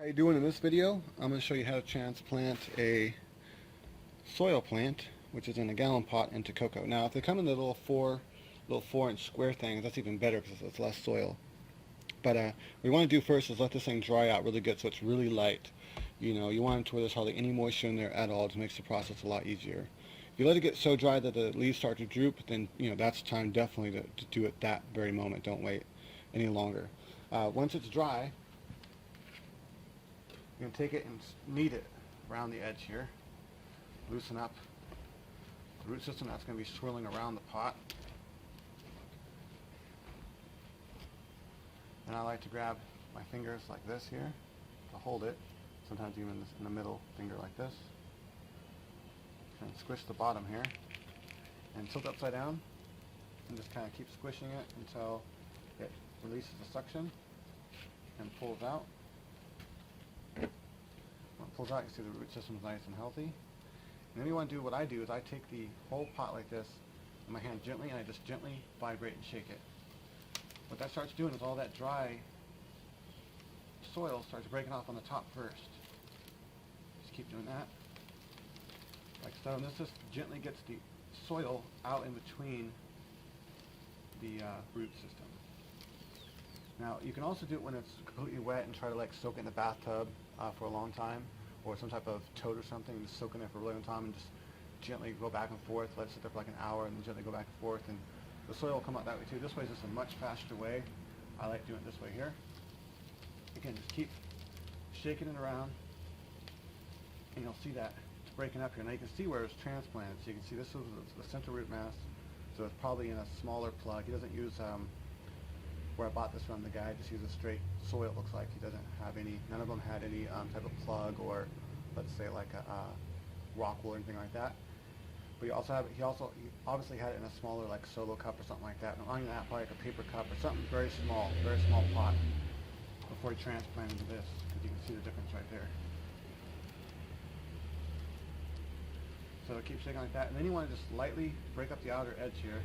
How you doing? In this video, I'm going to show you how to transplant a soil plant, which is in a gallon pot, into cocoa. Now, if they come in the little 4-inch square things, that's even better because it's less soil. But what we want to do first is let this thing dry out really good, so it's really light. You want it to where there's hardly any moisture in there at all. It makes the process a lot easier. If you let it get so dry that the leaves start to droop, then that's time definitely to do it that very moment. Don't wait any longer. Once it's dry, you're going to take it and knead it around the edge here. Loosen up the root system. That's going to be swirling around the pot. And I like to grab my fingers like this here to hold it. Sometimes even in the middle finger like this. And squish the bottom here. And tilt upside down. And just kind of keep squishing it until it releases the suction and pulls out. When it pulls out, you see the root system is nice and healthy. And then you want to do what I do is I take the whole pot like this in my hand gently, and I just gently vibrate and shake it. What that starts doing is all that dry soil starts breaking off on the top first. Just keep doing that. Like so, and this just gently gets the soil out in between the root system. Now, you can also do it when it's completely wet and try to soak it in the bathtub for a long time, or some type of toad or something, and just soak in there for a really long time and just gently go back and forth, let it sit there for like an hour, and then gently go back and forth, and the soil will come out that way too. This way is just a much faster way. I like doing it this way here. Again, just keep shaking it around, and you'll see that it's breaking up here. Now you can see where it's transplanted. So you can see this is the central root mass, so it's probably in a smaller plug. He doesn't use where I bought this from, the guy just uses straight soil, it looks like. He doesn't have any, none of them had any type of plug or, let's say, like a rock wool or anything like that. But he obviously had it in a smaller, like solo cup or something like that. And on that, probably like a paper cup or something very small pot before he transplanted into this, because you can see the difference right there. So keep shaking like that, and then you want to just lightly break up the outer edge here.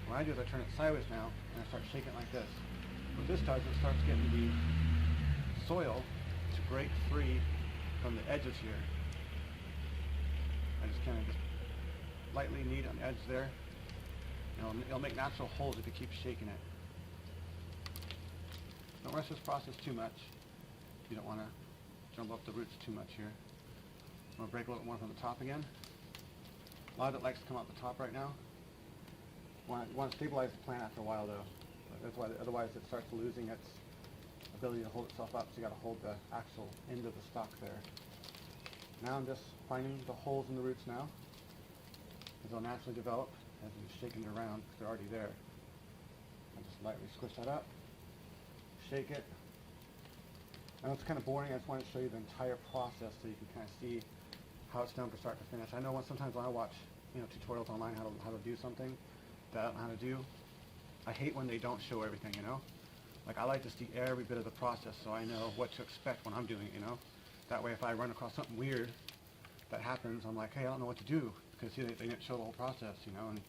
What I do is I turn it sideways now, and I start shaking it like this. What this does, it starts getting the soil to break free from the edges here. I just kind of lightly knead on the edge there. It'll make natural holes if you keep shaking it. Don't rush this process too much. You don't want to jump up the roots too much here. I'm going to break a little more from the top again. A lot of it likes to come out the top right now. You want to stabilize the plant after a while though. That's why, otherwise it starts losing its ability to hold itself up, so you got to hold the actual end of the stalk there. Now I'm just finding the holes in the roots now, as they'll naturally develop as I'm shaking it around because they're already there. I just lightly squish that up, shake it. I know it's kind of boring, I just wanted to show you the entire process so you can kind of see how it's done from start to finish. I know sometimes when I watch tutorials online how to do something that I don't know how to do, I hate when they don't show everything, Like I like to see every bit of the process so I know what to expect when I'm doing it, That way if I run across something weird that happens, I'm like, hey, I don't know what to do, because they didn't show the whole process, and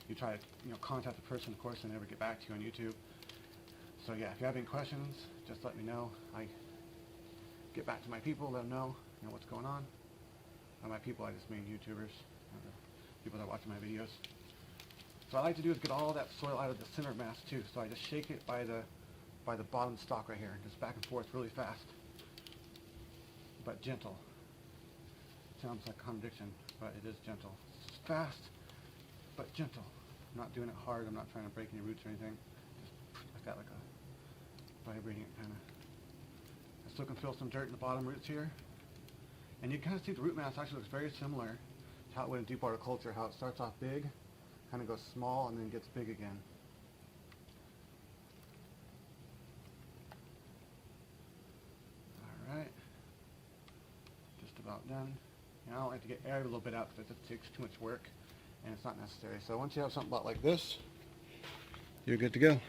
you try to contact the person, of course, and never get back to you on YouTube. So yeah, if you have any questions, just let me know. I get back to my people, let them know, what's going on. By my people, I just mean YouTubers, people that are watching my videos. So what I like to do is get all that soil out of the center mass too. So I just shake it by the bottom stalk right here, just back and forth really fast, but gentle. Sounds like a contradiction, but it is gentle. It's fast, but gentle. I'm not doing it hard. I'm not trying to break any roots or anything. Just like that, like a vibrating it kind of. I still can feel some dirt in the bottom roots here, and you kind of see the root mass actually looks very similar to how it would in deep water culture. How it starts off big, kind of goes small, and then gets big again. Alright, just about done. I don't like to get every little bit out because it just takes too much work and it's not necessary. So once you have something about like this, you're good to go.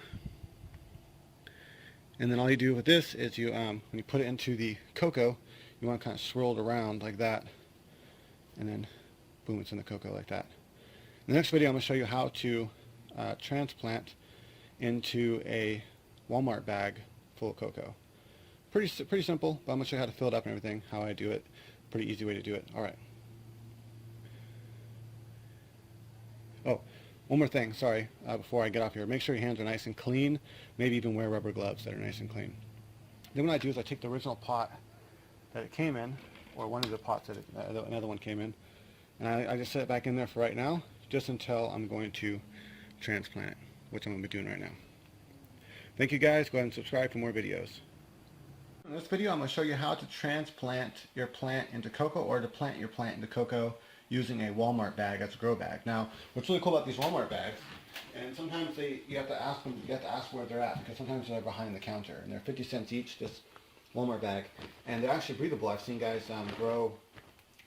And then all you do with this is when you put it into the cocoa, you want to kind of swirl it around like that, and then boom, it's in the cocoa like that. In the next video, I'm going to show you how to transplant into a Walmart bag full of cocoa. pretty simple, but I'm going to show you how to fill it up and everything, how I do it. Pretty easy way to do it. Alright. Oh, one more thing, sorry, before I get off here. Make sure your hands are nice and clean. Maybe even wear rubber gloves that are nice and clean. Then what I do is I take the original pot that it came in, or one of the pots that another one came in, and I just set it back in there for right now, just until I'm going to transplant it, which I'm going to be doing right now. Thank you guys. Go ahead and subscribe for more videos. In this video I'm going to show you how to transplant your plant into coco, or to plant your plant into coco using a Walmart bag as a grow bag. Now what's really cool about these Walmart bags, and sometimes you have to ask where they're at, because sometimes they're behind the counter, and they're 50 cents each, this Walmart bag, and they're actually breathable. I've seen guys grow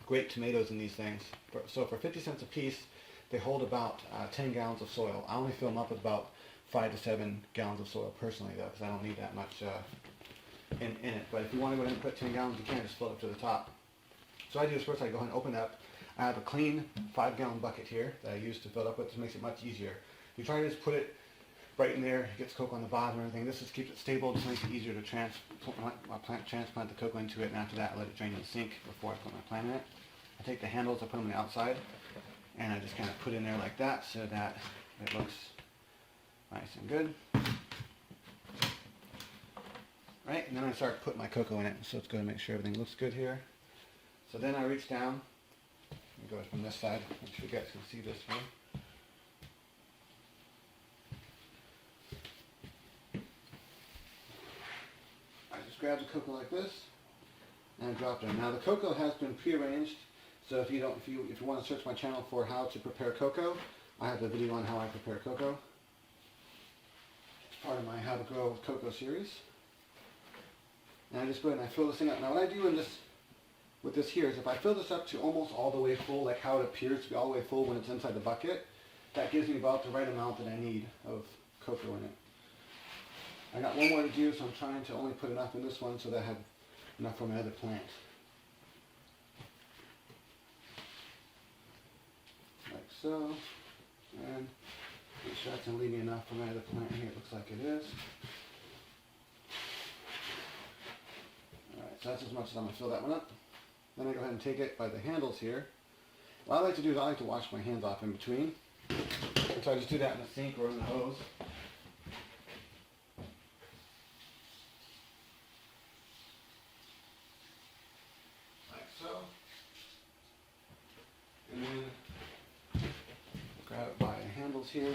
great tomatoes in these things. So for 50 cents a piece, they hold about 10 gallons of soil. I only fill them up with about 5 to 7 gallons of soil personally, though, because I don't need that much in it. But if you want to go ahead and put 10 gallons, you can just fill it up to the top. So I do is first I go ahead and open it up. I have a clean 5-gallon bucket here that I use to fill it up with. This makes it much easier. You try to just put it right in there. It gets coco on the bottom and everything. This just keeps it stable. Just makes it easier to transplant the coco into it, and after that I let it drain in the sink before I put my plant in it. I take the handles, I put them on the outside, and I just kind of put it in there like that so that it looks nice and good. Right, and then I start putting my coco in it, so let's go and make sure everything looks good here. So then I reach down, and go from this side, make sure you guys can see this one. I just grab the coco like this, and I drop it in. Now the coco has been prearranged, so if you want to search my channel for how to prepare coco, I have a video on how I prepare coco. It's part of my How to Grow Coco series. And I just go ahead and I fill this thing up. Now what I do with this here is if I fill this up to almost all the way full, like how it appears to be all the way full when it's inside the bucket, that gives me about the right amount that I need of coco in it. I got one more to do, so I'm trying to only put enough in this one so that I have enough for my other plant. Like so. And make sure that's going to leave me enough for my other plant here. It looks like it is. Alright, so that's as much as I'm going to fill that one up. Then I go ahead and take it by the handles here. What I like to do is I like to wash my hands off in between. So I just do that in the sink or in the hose. Like so. And then grab it by the handles here.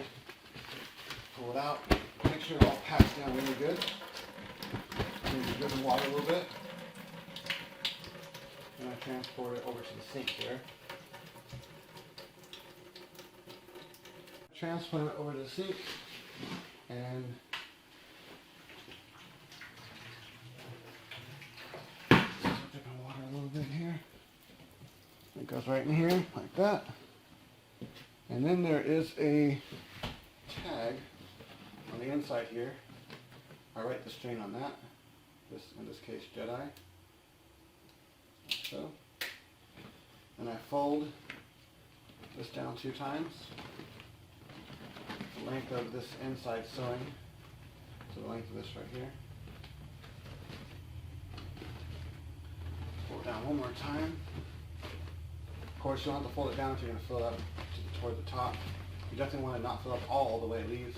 Pull it out. Make sure it all packs down really good. Maybe give the water a little bit. And I transport it over to the sink here. Transplant it over to the sink, and dip in water a little bit here. It goes right in here like that. And then there is a tag on the inside here. I write the strain on that. This, in this case, Jedi. Like so. And I fold this down 2 times. The length of this inside sewing to the length of this right here. Fold it down one more time. Of course, you don't have to fold it down if you're going to fill it up toward the top. You definitely want to not fill up all the way. It leaves,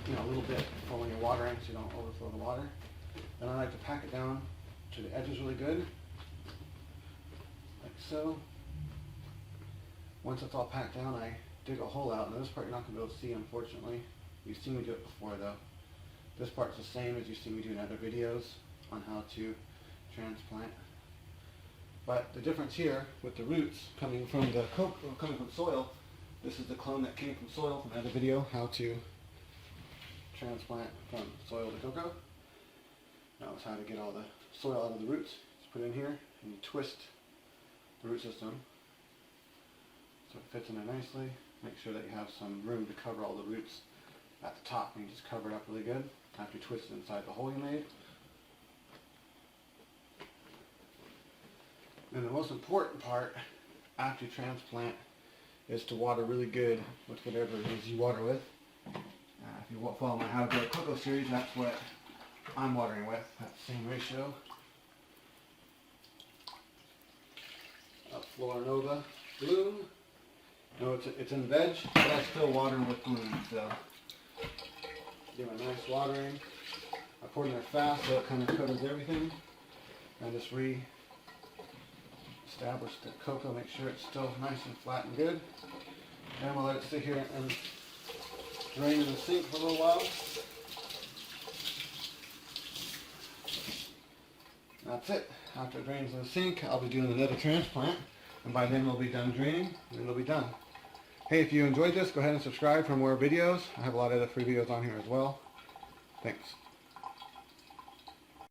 a little bit for when you're watering, so you don't overflow the water. Then I like to pack it down to the edges really good, like so. Once it's all packed down, I dig a hole out. Now this part you're not going to be able to see, unfortunately. You've seen me do it before, though. This part's the same as you've seen me do in other videos on how to transplant. But the difference here with the roots coming from the coming from soil, this is the clone that came from soil from another video, how to transplant from soil to coco. Now it's how to get all the soil out of the roots. Just put it in here and you twist the root system so it fits in there nicely. Make sure that you have some room to cover all the roots at the top, and you just cover it up really good after you twist it inside the hole you made. And the most important part after you transplant is to water really good with whatever it is you water with. If you follow my How to Grow Coco series, that's what I'm watering with. That's the same ratio. Flora Nova bloom. No, it's in veg, but I still water with bloom, so give it a nice watering. I poured in there fast so it kind of covers everything. And just re-establish the coco, make sure it's still nice and flat and good. And we'll let it sit here and drain in the sink for a little while. That's it. After it drains in the sink, I'll be doing another transplant. And by then we'll be done draining, and it'll be done. Hey, if you enjoyed this, go ahead and subscribe for more videos. I have a lot of other free videos on here as well. Thanks.